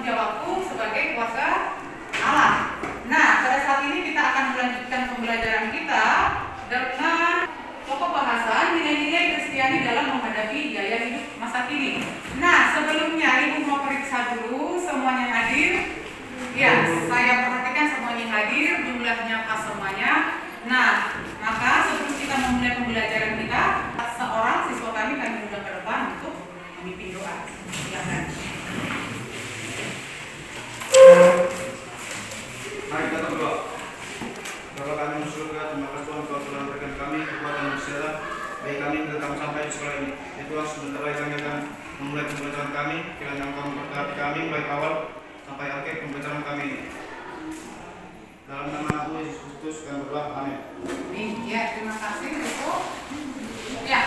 tanggung jawabku sebagai keluarga Allah. Nah, pada saat ini kita akan melanjutkan pembelajaran kita dengan pokok bahasan nilai-nilai Kristiani dalam menghadapi gaya hidup masa kini. Nah, sebelumnya Ibu mau periksa dulu semuanya hadir. Ya, saya perhatikan semuanya hadir, jumlahnya pas semuanya. Nah, maka sebelum kita memulai pembelajaran kita, seorang siswa kami diundang ke depan untuk memimpin doa. Silakan. Mari kita berdoa. Bapa kami di surga, terima kasih Tuhan Kau telah memberikan kami kekuatan dan segala baik kami tetap sampai di sekolah ini. Itulah sebentar lagi kami akan memulai pembelajaran kami. Kiranya Engkau memberkati kami baik awal sampai akhir pembelajaran kami ini. Dalam nama Tuhan Yesus Kristus kami berdoa. Amin. Ya, terima kasih Ibu. Ya.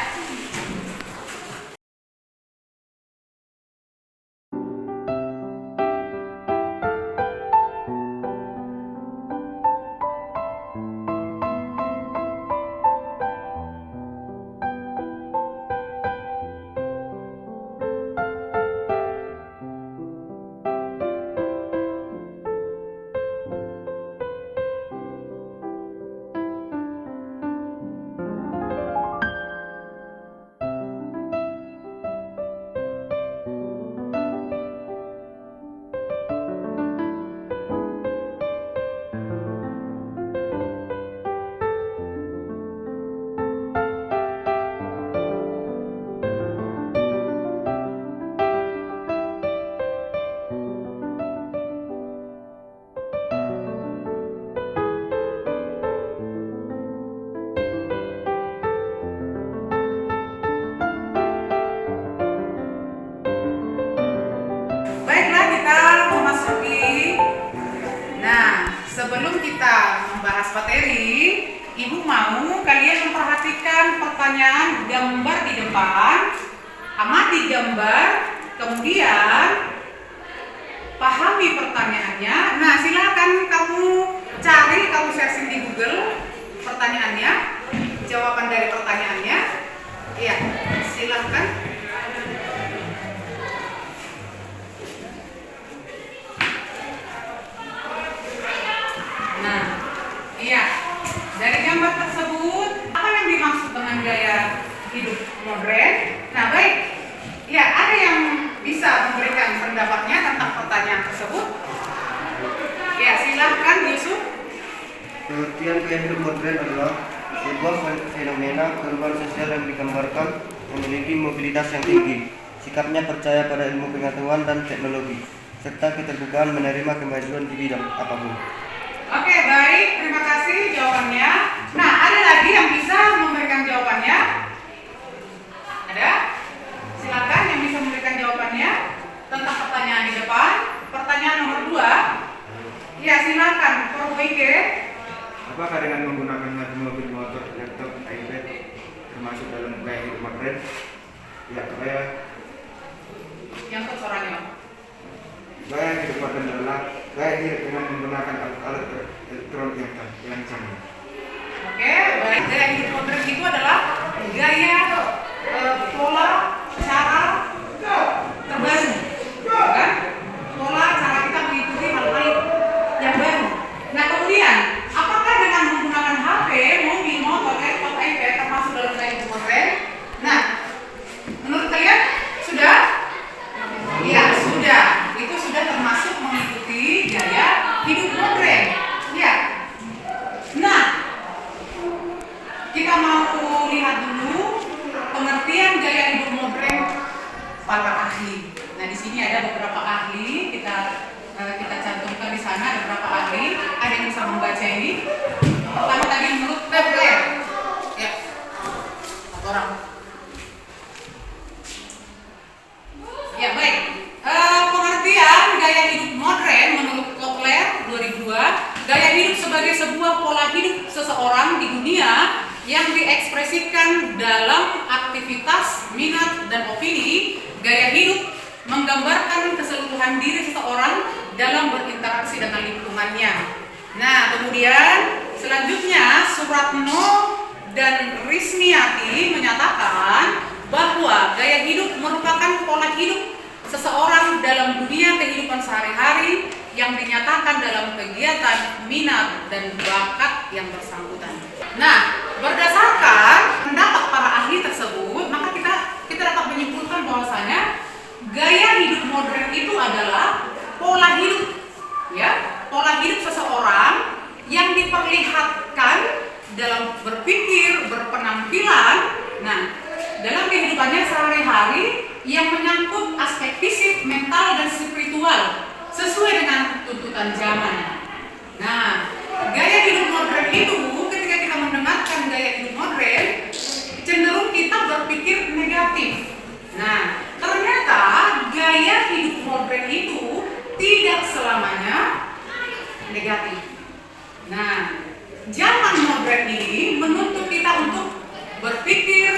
Sebelum kita membahas materi, Ibu mau kalian memperhatikan pertanyaan gambar di depan, amati gambar, kemudian pahami pertanyaannya. Nah, silakan kamu cari, kamu searching di Google pertanyaannya, jawaban dari pertanyaannya. Iya, silakan. Iya, dari gambar tersebut apa yang dimaksud dengan gaya hidup modern? Nah, baik. Ya, ada yang bisa memberikan pendapatnya tentang pertanyaan tersebut? Ya, silahkan Yusuf. Pengertian gaya hidup modern adalah sebuah fenomena perubahan sosial yang digambarkan memiliki mobilitas yang tinggi, sikapnya percaya pada ilmu pengetahuan dan teknologi, serta keterbukaan menerima kemajuan di bidang apapun. Oke, baik, terima kasih jawabannya. Nah, ada lagi yang bisa memberikan jawabannya? Ada? Silakan yang bisa memberikan jawabannya tentang pertanyaan di depan. Pertanyaan nomor 2. Ya, silakan, Prof. Wike. Apakah dengan menggunakan mobil, motor, laptop, iPad termasuk dalam gaya hidup modern? Ya, Yang suaranya. gaya hidup modern adalah gaya hidup dengan menggunakan alat elektronik yang canggih. Oke, baik. Gaya hidup modern itu adalah gaya pola cara terbaru, kan? Pola cara kita mengikuti hal-hal yang baru. Nah, kemudian apakah dengan menggunakan HP, mobil, motor, laptop, iPad termasuk dalam gaya hidup modern? Nah, menurut kalian sudah? Ya, sudah. Itu sudah termasuk mengikuti gaya hidup modern. Ya. Nah, kita mau lihat dulu pengertian gaya hidup modern para ahli. Nah, di sini ada beberapa ahli, kita cantumkan di sana ada beberapa ahli. Ada yang bisa membaca ini. Pertama tadi menurut Kepler. Ya. Satu orang. Ya, baik. Pengertian gaya hidup modern menurut Kepler 2002, gaya hidup sebagai sebuah pola hidup seseorang di dunia yang diekspresikan dalam aktivitas, minat, dan opini. Gaya hidup menggambarkan keseluruhan diri seseorang dalam berinteraksi dengan lingkungannya. Nah, kemudian selanjutnya Suratno dan Risniati menyatakan bahwa gaya hidup merupakan pola hidup seseorang dalam dunia kehidupan sehari-hari yang dinyatakan dalam kegiatan minat dan bakat yang bersangkutan. Nah, berdasarkan pendapat para ahli tersebut, maka kita dapat menyimpulkan bahwasanya gaya hidup modern itu adalah pola hidup, ya, pola hidup seseorang yang diperlihatkan dalam berpikir, berpenampilan, nah, dalam kehidupannya sehari-hari yang menyangkut aspek fisik, mental, dan spiritual sesuai dengan tuntutan zaman. Nah, gaya hidup modern itu, ketika kita mendengarkan gaya hidup modern, cenderung kita berpikir negatif. Nah, ternyata gaya hidup modern itu tidak selamanya negatif. Nah, zaman modern ini menuntut kita untuk berpikir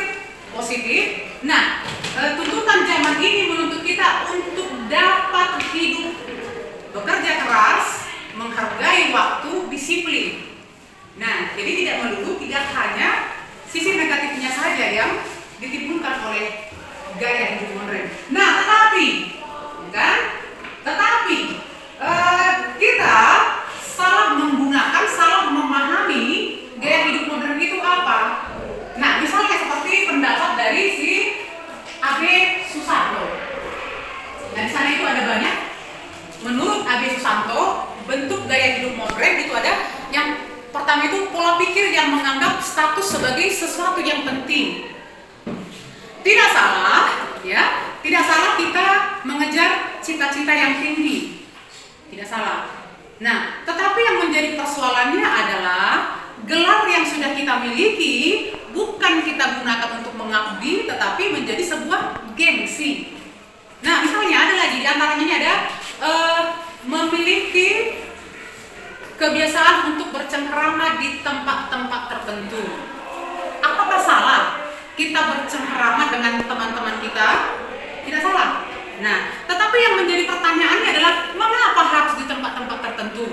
positif. Nah, tuntutan zaman ini menuntut kita untuk dapat hidup, bekerja keras, menghargai waktu, disiplin. Nah, jadi tidak hanya sisi negatifnya saja yang ditimbulkan oleh gaya hidup modern. Nah, tetapi kita salah menggunakan, salah memahami gaya hidup modern itu apa. Nah, misalnya seperti pendapat dari si A.B. Susanto. Nah, di sana itu ada banyak. Menurut A.B. Susanto, bentuk gaya hidup modern itu ada yang pertama itu pola pikir yang menganggap status sebagai sesuatu yang penting. Tidak salah, ya, tidak salah kita mengejar cita-cita yang tinggi. Tidak salah. Nah, tetapi yang menjadi persoalannya adalah gelar yang sudah kita miliki bukan kita gunakan untuk mengabdi, tetapi menjadi sebuah gengsi. Nah, misalnya ada lagi, di antaranya ini ada memiliki kebiasaan untuk bercengkrama di tempat-tempat tertentu. Apakah salah kita bercengkrama dengan teman-teman kita? Tidak salah. Nah, tetapi yang menjadi pertanyaannya adalah mengapa harus di tempat-tempat tertentu?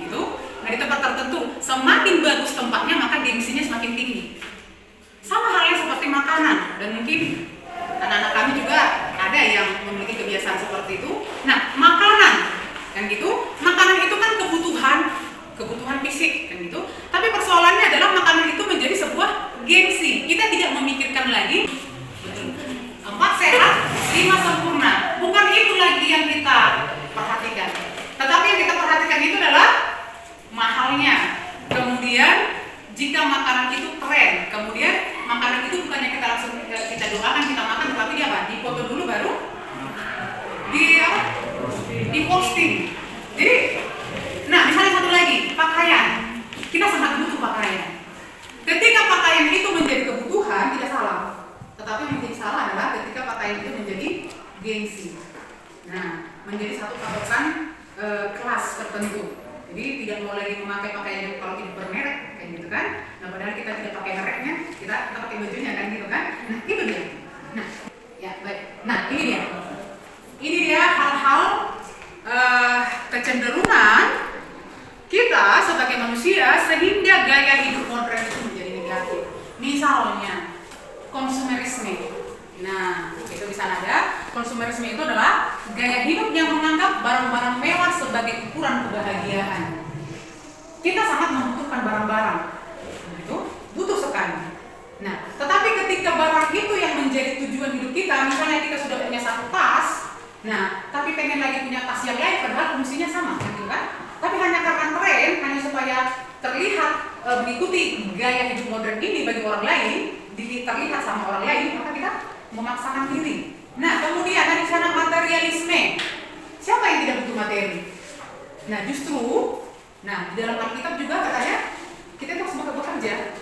Gitu. Nah, di tempat tertentu semakin bagus tempatnya maka gengsinya semakin tinggi. Sama halnya seperti makanan, dan mungkin anak-anak kami juga ada yang memiliki kebiasaan seperti itu. Nah, makanan kan gitu. Makanan itu kan kebutuhan fisik kan gitu. Tapi persoalannya adalah makanan itu menjadi sebuah gengsi. Kita tidak memikirkan lagi 4 sehat, 5 sempurna. Bukan itu lagi yang kita perhatikan. Tetapi yang kita perhatikan itu adalah mahalnya. Kemudian jika makanan itu tren, kemudian makanan itu bukannya kita langsung kita doakan kita makan, tetapi dia apa? Dipoto dulu baru di posting. Jadi, nah misalnya satu lagi, pakaian. Kita sangat butuh pakaian. Ketika pakaian itu menjadi kebutuhan, tidak salah. Tetapi yang menjadi salah adalah ketika pakaian itu menjadi gengsi. Nah, menjadi satu patokan kelas tertentu. Jadi tidak mau lagi memakai pakaian yang kalau tidak bermerek, kayak gitu kan? Nah, padahal kita tidak pakai mereknya, kita pakai bajunya kan gitu kan? Nah, itu dia. Nah, ya baik. Nah, ini dia hal-hal kecenderungan kita sebagai manusia sehingga gaya hidup modern itu menjadi negatif. Misalnya konsumerisme. Nah, itu di sana ada. Konsumerisme itu adalah gaya hidup yang menganggap barang-barang mewah sebagai ukuran kebahagiaan. Kita sangat membutuhkan barang-barang. Itu butuh sekali. Nah, tetapi ketika barang itu yang menjadi tujuan hidup kita, misalnya kita sudah punya satu tas, nah, tapi pengen lagi punya tas yang lain, padahal fungsinya sama, gitu kan? Tapi hanya karena tren, hanya supaya terlihat mengikuti gaya hidup modern ini bagi orang lain, terlihat sama orang lain, maka kita memaksakan diri. Nah, kemudian ada di sana materialisme. Siapa yang tidak butuh materi? Nah, justru, nah di dalam Alkitab juga katanya kita harus bekerja.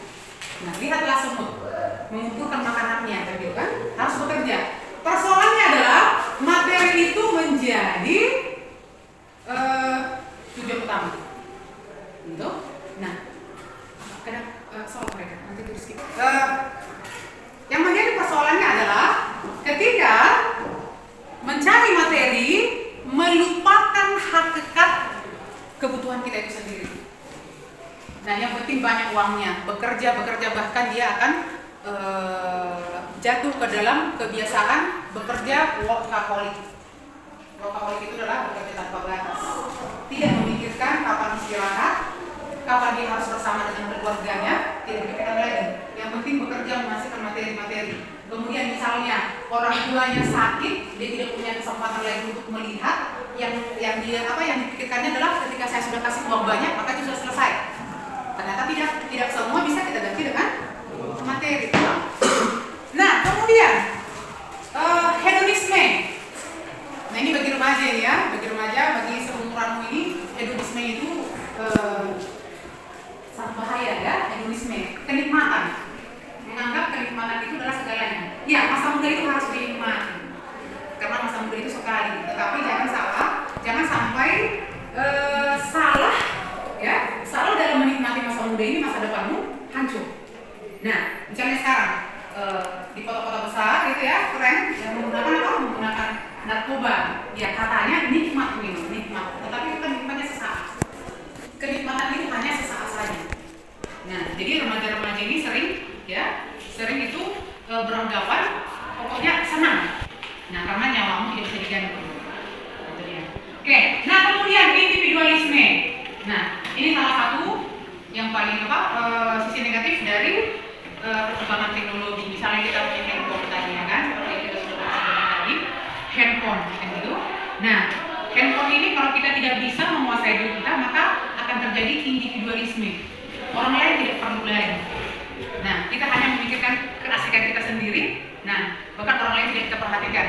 Nah, lihatlah semut mengumpulkan makanannya, gitu kan? Harus bekerja. Persoalannya adalah materi itu menjadi tujuan utama, gitu. Nah, soal mereka nanti terus skip. Yang menjadi persoalannya adalah ketika mencari materi melupakan hakikat kebutuhan kita itu sendiri. Nah, yang penting banyak uangnya, bekerja bahkan dia akan jatuh ke dalam kebiasaan bekerja workaholic. Workaholic itu adalah bekerja tanpa batas, tidak memikirkan kapan istirahat, kapan dia harus bersama dengan keluarganya, tidak dipikirkan lagi. Yang penting bekerja menghasilkan materi-materi. Kemudian misalnya orang tuanya sakit, dia tidak punya kesempatan lagi untuk melihat, yang dipikirkannya adalah ketika saya sudah kasih uang banyak maka itu sudah selesai. Ternyata tidak semua bisa kita ganti dengan materi uang. Nah, kemudian hedonisme. Nah, ini bagi remaja ini ya, bagi seumuranmu ini, hedonisme itu sangat bahaya ya, hedonisme, kenikmatan. Menganggap kenikmatan itu adalah segalanya. Ya, masa muda itu harus dinikmati. Karena masa muda itu sekali, tetapi jangan sampai salah dalam menikmati masa muda ini, masa depanmu hancur. Nah, misalnya sekarang di kota-kota besar gitu ya, keren, yang menggunakan narkoba, ya katanya nikmat, tetapi itu kan nikmatnya sesaat. Kenikmatan itu hanya sesaat saja. Nah, jadi remaja-remaja ini sering itu beranggapan pokoknya senang. Nah, karena nyawamu tidak bisa diganti. Oke, nah kemudian individualisme. Nah, ini salah satu yang paling sisi negatif dari perkembangan teknologi. Misalnya kita punya handphone tadi ya kan, seperti yang kita sudah bahas tadi, handphone kan gitu. Nah, handphone ini kalau kita tidak bisa menguasai diri kita, maka akan terjadi individualisme. Orang lain tidak perlu lagi. Nah, kita hanya memikirkan keasikan kita sendiri. Nah, bahkan orang lain tidak kita perhatikan.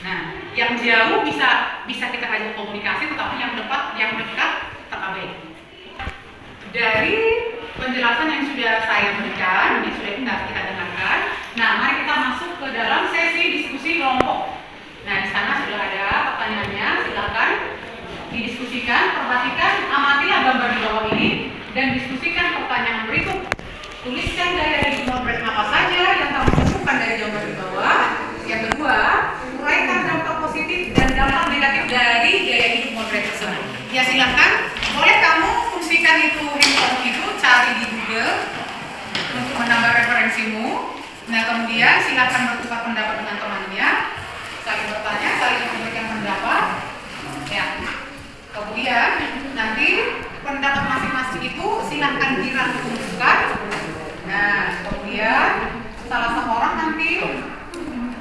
Nah, yang jauh bisa kita ajak komunikasi, tetapi yang dekat terabaikan. Dari penjelasan yang sudah saya berikan, ini sudah kita dengarkan. Nah, mari kita masuk ke dalam sesi diskusi kelompok. Nah, di sana sudah ada pertanyaannya, silakan didiskusikan, perhatikan, amatilah gambar di bawah ini dan diskusikan pertanyaan berikut. Tuliskan gaya hidup moderat apa saja yang kamu temukan dari gambar di bawah. Yang kedua, uraikan dampak positif dan dampak negatif dari gaya hidup moderat tersebut. Ya, silakan, boleh kamu fungsikan itu handphone itu, cari di Google untuk menambah referensimu. Nah, kemudian silakan bertukar pendapat dengan temannya, saling bertanya, saling memberikan pendapat. Ya, kemudian nanti pendapat masing-masing itu silahkan dirangkumkan. Nah, kemudian salah seorang nanti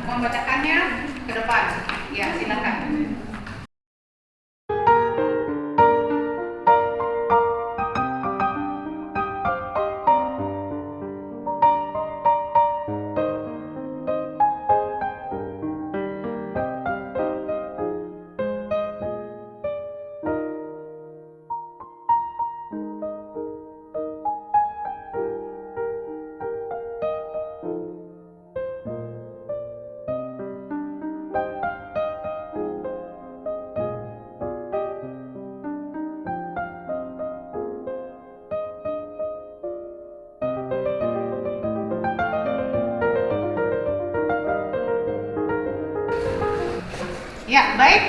membacakannya ke depan. Ya, silakan. Ya, baik.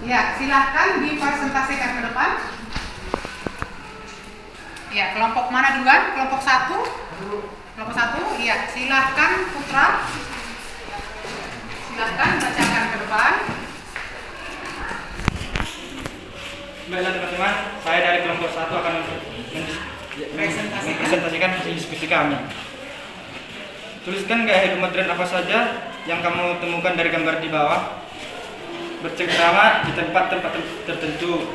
Ya, silahkan dipresentasikan ke depan. Ya, kelompok mana duluan? Kelompok 1? Kelompok 1? Iya, silahkan Putra. Silahkan bacakan ke depan. Baiklah teman-teman, saya dari kelompok 1 akan mempresentasikan hasil diskusi kami. Tuliskan gaya hidup modern apa saja yang kamu temukan dari gambar di bawah. Bercengkrama di tempat-tempat tertentu.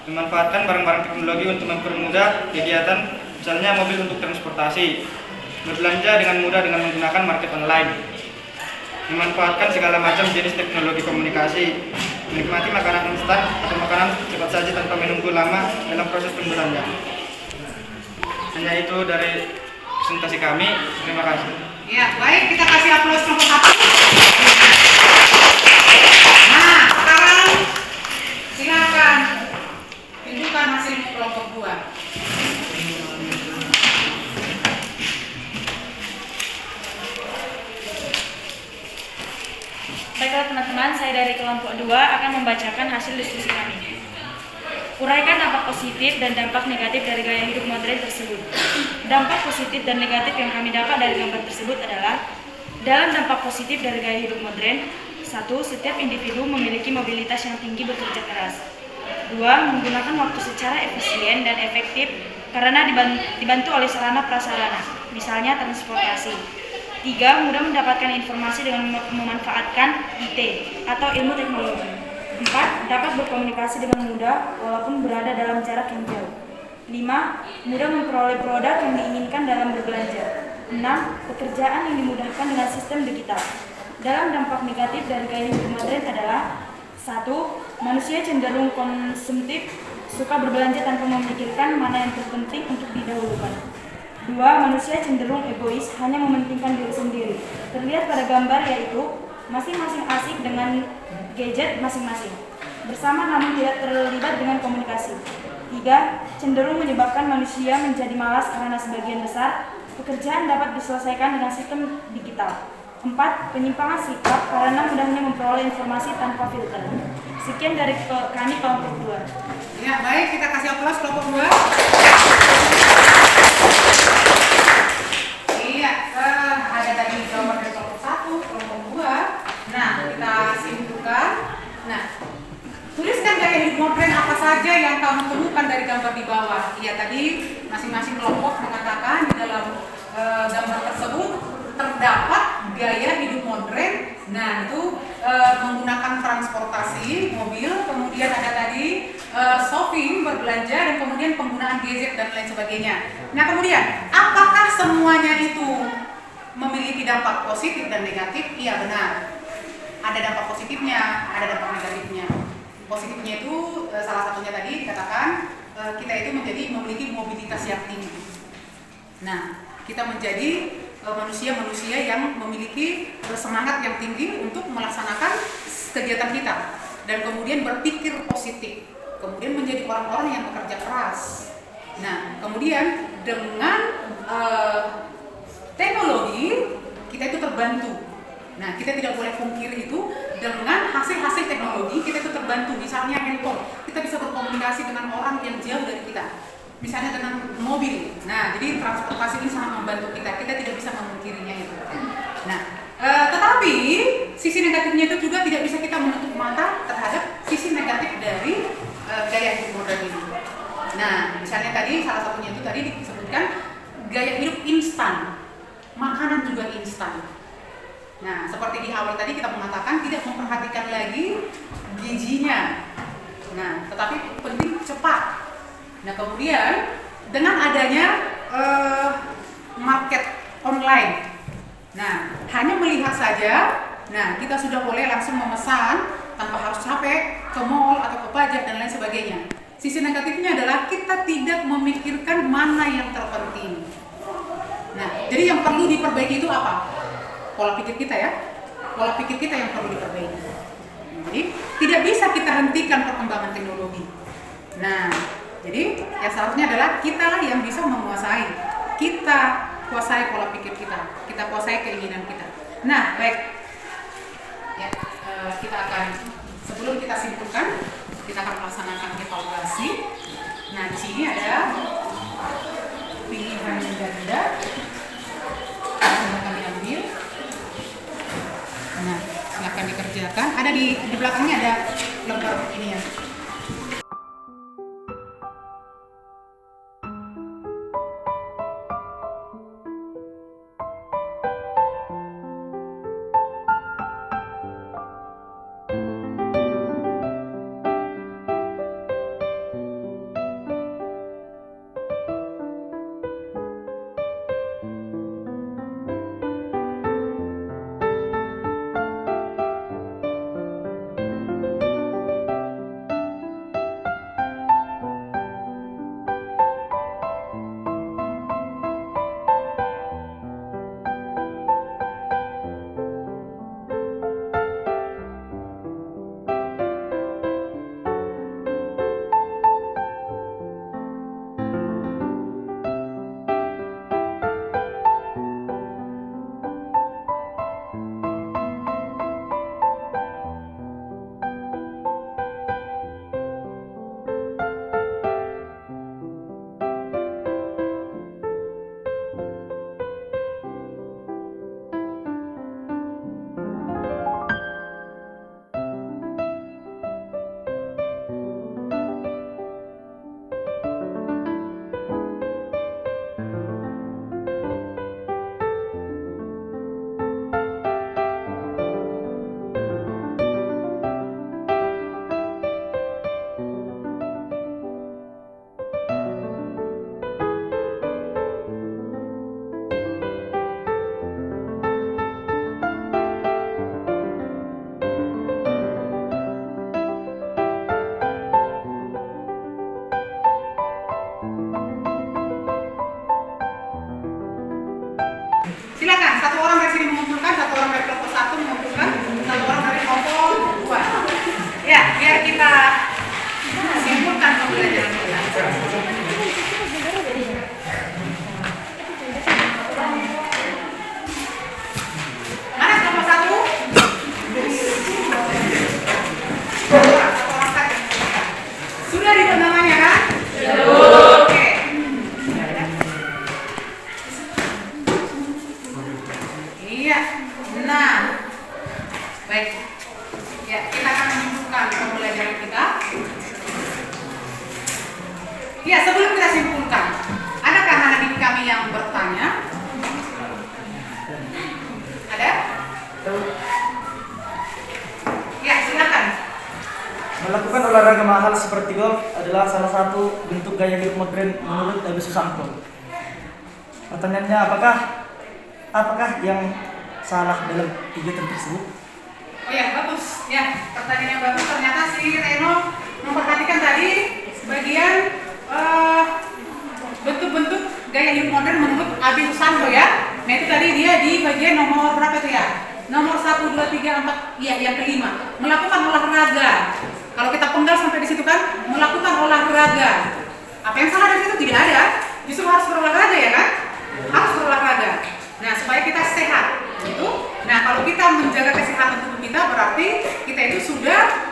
Memanfaatkan barang-barang teknologi untuk mempermudah kegiatan, misalnya mobil untuk transportasi. Berbelanja dengan mudah dengan menggunakan market online. Memanfaatkan segala macam jenis teknologi komunikasi. Menikmati makanan instan atau makanan cepat saji tanpa menunggu lama dalam proses pembelanja. Hanya itu dari presentasi kami. Terima kasih. Ya, baik, kita kasih aplaus kelompok 1. Nah, sekarang silakan tunjukkan hasilmu kelompok 2. Baiklah teman-teman, saya dari kelompok 2 akan membacakan hasil diskusi kami. Uraikan dampak positif dan dampak negatif dari gaya hidup modern tersebut. Dampak positif dan negatif yang kami dapat dari gambar tersebut adalah, dalam dampak positif dari gaya hidup modern, 1. Setiap individu memiliki mobilitas yang tinggi bekerja keras. 2. Menggunakan waktu secara efisien dan efektif karena dibantu oleh sarana prasarana, misalnya transportasi. 3. Mudah mendapatkan informasi dengan memanfaatkan IT atau ilmu teknologi. 4. Dapat berkomunikasi dengan mudah walaupun berada dalam jarak yang jauh. 5. Mudah memperoleh produk yang diinginkan dalam berbelanja. 6. Pekerjaan yang dimudahkan dengan sistem digital. Dalam dampak negatif dari gaya hidup modern adalah 1. Manusia cenderung konsumtif, suka berbelanja tanpa memikirkan mana yang terpenting untuk didahulukan. 2. Manusia cenderung egois, hanya mementingkan diri sendiri. Terlihat pada gambar yaitu masing-masing asik dengan gadget masing-masing, bersama namun tidak terlibat dengan komunikasi. 3. Cenderung menyebabkan manusia menjadi malas karena sebagian besar pekerjaan dapat diselesaikan dengan sistem digital. 4. Penyimpangan sikap karena mudahnya memperoleh informasi tanpa filter. Sekian dari kami kelompok 2. Ya, baik, kita kasih aplaus kelompok 2. Iya, ada tadi gambar dari kelompok 1, kelompok 2. Nah, kita simpulkan. Nah, tuliskan gaya hidup modern apa saja yang kamu temukan dari gambar di bawah. Iya, tadi masing-masing kelompok mengatakan di dalam gambar tersebut terdapat gaya hidup modern. Nah, itu menggunakan transportasi, mobil, kemudian ada tadi shopping, berbelanja, dan kemudian penggunaan gadget dan lain sebagainya. Nah, kemudian apakah semuanya itu memiliki dampak positif dan negatif? Iya, benar. Ada dampak positifnya, ada dampak negatifnya. Positifnya itu salah satunya tadi dikatakan kita itu memiliki mobilitas yang tinggi. Nah, kita menjadi manusia-manusia yang memiliki semangat yang tinggi untuk melaksanakan kegiatan kita dan kemudian berpikir positif, kemudian menjadi orang-orang yang bekerja keras. Nah, kemudian dengan teknologi kita itu terbantu. Nah, kita tidak boleh pungkiri itu, dengan hasil-hasil teknologi kita itu terbantu. Misalnya handphone, kita bisa berkomunikasi dengan orang yang jauh dari kita. Misalnya dengan mobil. Nah, jadi transportasi ini sangat membantu kita. Kita tidak bisa memungkirinya itu. Nah, tetapi sisi negatifnya itu juga tidak bisa kita menutup mata terhadap sisi negatif dari gaya hidup modern ini. Nah, misalnya tadi salah satunya itu tadi disebutkan gaya hidup instan. Makanan juga instan. Nah, seperti di awal tadi kita mengatakan tidak memperhatikan lagi gizinya. Nah, tetapi penting cepat. Nah, kemudian dengan adanya market online, nah hanya melihat saja, nah kita sudah boleh langsung memesan tanpa harus capek ke mall atau ke pajak dan lain sebagainya. Sisi negatifnya adalah kita tidak memikirkan mana yang terpenting. Nah, jadi yang perlu diperbaiki itu apa? Pola pikir kita ya, pola pikir kita yang perlu diperbaiki. Jadi tidak bisa kita hentikan perkembangan teknologi. Nah, jadi yang seharusnya adalah kita yang bisa menguasai. Kita kuasai pola pikir kita kuasai keinginan kita. Nah, baik. Ya, kita akan sebelum kita simpulkan, kita akan melaksanakan evaluasi. Nah, di sini ada pilihan ganda. Silakan diambil. Nah, silakan dikerjakan. Ada di belakangnya ada lembar ini ya. Ya, sebelum kita simpulkan, adakah anak didik kami yang bertanya? Ada? Ya, silakan. Melakukan olahraga mahal seperti golf adalah salah satu bentuk gaya hidup modern menurut Agus Susanto. Pertanyaannya, apakah yang salah dalam kegiatan tersebut? Oh ya, bagus. Ya, pertanyaan yang bagus. Ternyata si Reno memperhatikan tadi sebagian bentuk-bentuk gaya hidup modern menurut Agus Susanto ya. Nah itu tadi dia di bagian nomor berapa itu ya? Nomor 1, 2, 3, 4, ya yang kelima. Melakukan olahraga. Kalau kita penggal sampai di situ kan, melakukan olahraga. Apa yang salah dari situ? Tidak ada. Justru harus berolahraga ya kan? Harus berolahraga. Nah supaya kita sehat. Gitu. Nah kalau kita menjaga kesehatan tubuh kita berarti kita itu sudah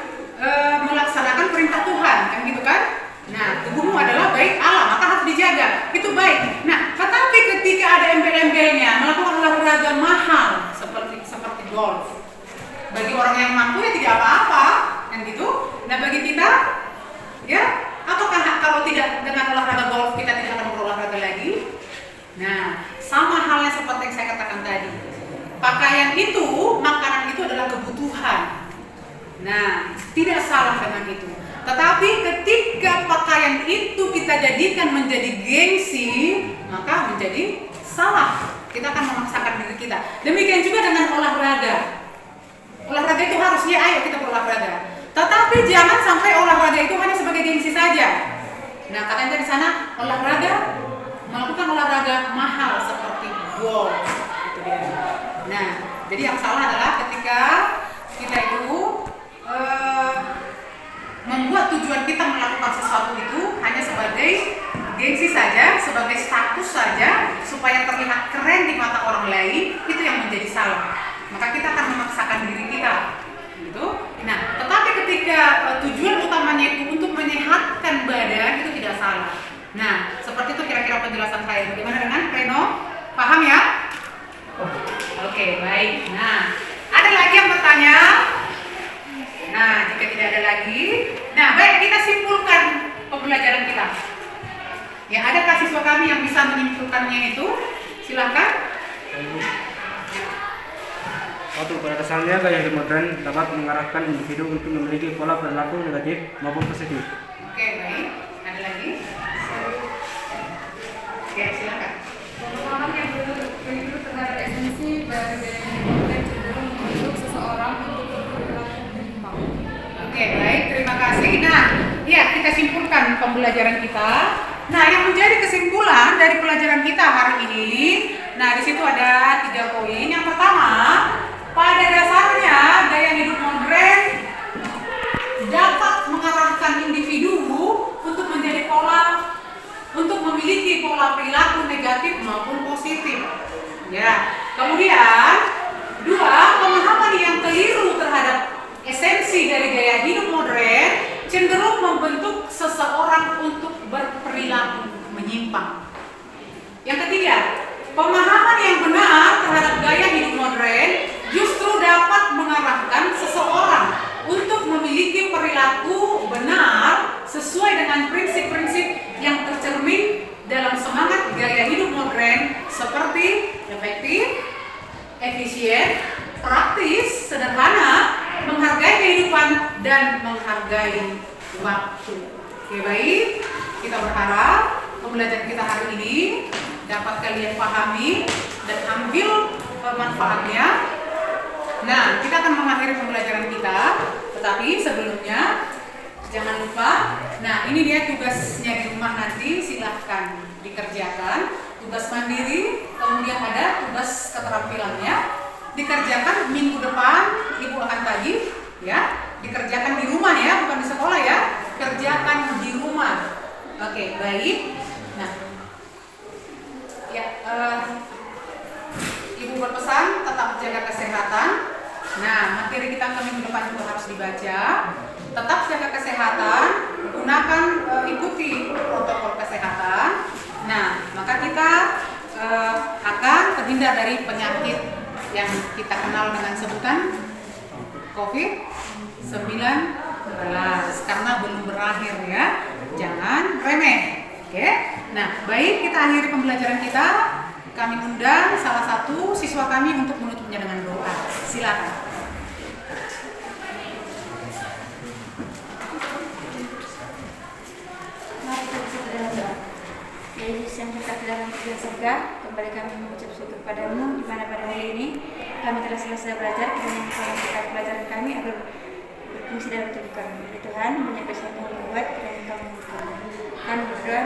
melaksanakan perintah Tuhan, kan gitu kan? Nah tubuhmu adalah baik Allah, maka harus dijaga. Itu baik. Nah tetapi ketika ada embel-embelnya melakukan olahraga mahal seperti golf, bagi orang yang mampu ya tidak apa-apa, kan gitu. Nah bagi kita, ya apakah kalau tidak dengan olahraga golf kita tidak akan berolahraga lagi? Nah sama halnya seperti yang saya katakan tadi. Pakaian itu, makanan itu adalah kebutuhan. Nah, tidak salah dengan itu. Tetapi ketika pakaian itu kita jadikan menjadi gengsi, maka menjadi salah. Kita akan memaksakan diri kita. Demikian juga dengan olahraga. Olahraga itu harusnya ayo kita berolahraga. Tetapi jangan sampai olahraga itu hanya sebagai gengsi saja. Nah, katanya di sana olahraga, melakukan olahraga mahal seperti golf. Itu dia. Nah, jadi yang salah adalah ketika kita itu membuat tujuan kita melakukan sesuatu itu hanya sebagai gengsi saja, sebagai status saja, supaya terlihat keren di mata orang lain, itu yang menjadi salah. Maka kita akan memaksakan diri kita, gitu. Nah, tetapi ketika tujuan utamanya itu untuk menyehatkan badan, itu tidak salah. Nah, seperti itu kira-kira penjelasan saya. Bagaimana dengan Reno? Paham ya? Oke, baik. Nah, ada lagi yang bertanya? Nah, jika tidak ada lagi, nah baik kita simpulkan pembelajaran kita. Ya, adakah siswa kami yang bisa menyimpulkannya itu? Silakan. Pada dasarnya gaya hidup modern dapat mengarahkan individu untuk memiliki pola perilaku negatif maupun positif. Oke, baik. Ada lagi? Ya, silakan. Pemahaman yang begitu terhadap esensi dari gaya hidup modern cenderung membentuk seseorang untuk berperilaku menyimpang. Oke, baik. Terima kasih. Nah, ya kita simpulkan pembelajaran kita. Nah, yang menjadi kesimpulan dari pelajaran kita hari ini, nah di situ ada 3 poin. Yang pertama, pada dasarnya gaya hidup modern dapat mengarahkan individu untuk menjadi untuk memiliki pola perilaku negatif maupun positif. Ya. Kemudian 2, pemahaman yang keliru terhadap esensi dari gaya hidup modern cenderung membentuk seseorang untuk berperilaku menyimpang. Yang ketiga, pemahaman yang benar terhadap gaya hidup modern justru dapat mengarahkan seseorang untuk memiliki perilaku benar sesuai dengan prinsip-prinsip yang tercermin dalam semangat gaya hidup modern seperti efektif, efisien, praktis, sederhana, menghargai kehidupan, dan menghargai waktu. Oke, baik. Kita berharap pembelajaran kita hari ini dapat kalian pahami dan ambil manfaatnya. Nah, kita akan mengakhiri pembelajaran kita, tetapi sebelumnya jangan lupa, nah ini dia tugasnya di rumah nanti, silahkan dikerjakan. Tugas mandiri, kemudian ada tugas keterampilannya, dikerjakan minggu depan, Ibu akan tagih, ya, dikerjakan di rumah ya, bukan di sekolah ya, kerjakan di rumah. Oke, baik. Nah, ya, Ibu berpesan tetap jaga kesehatan. Nah, materi kita ke minggu depan juga harus dibaca. Tetap jaga kesehatan, gunakan ikuti protokol kesehatan. Nah, maka kita akan terhindar dari penyakit yang kita kenal dengan sebutan COVID-19 karena belum berakhir ya. Jangan remeh. Oke, nah baik, kita akhiri pembelajaran kita. Kami undang salah satu siswa kami untuk menutupnya dengan doa. Silakan. Mari kita berdoa dalam doa. Ya Yesus yang berkata dalam kerajaan surga, kembali kami mengucap syukur padamu, di mana pada hari ini kami telah selesai belajar, dan yang telah memberkati pelajaran kami agar berfungsi dalam tubuh kami. Ya Tuhan, banyak pesan yang membuat dan kami kami berdoa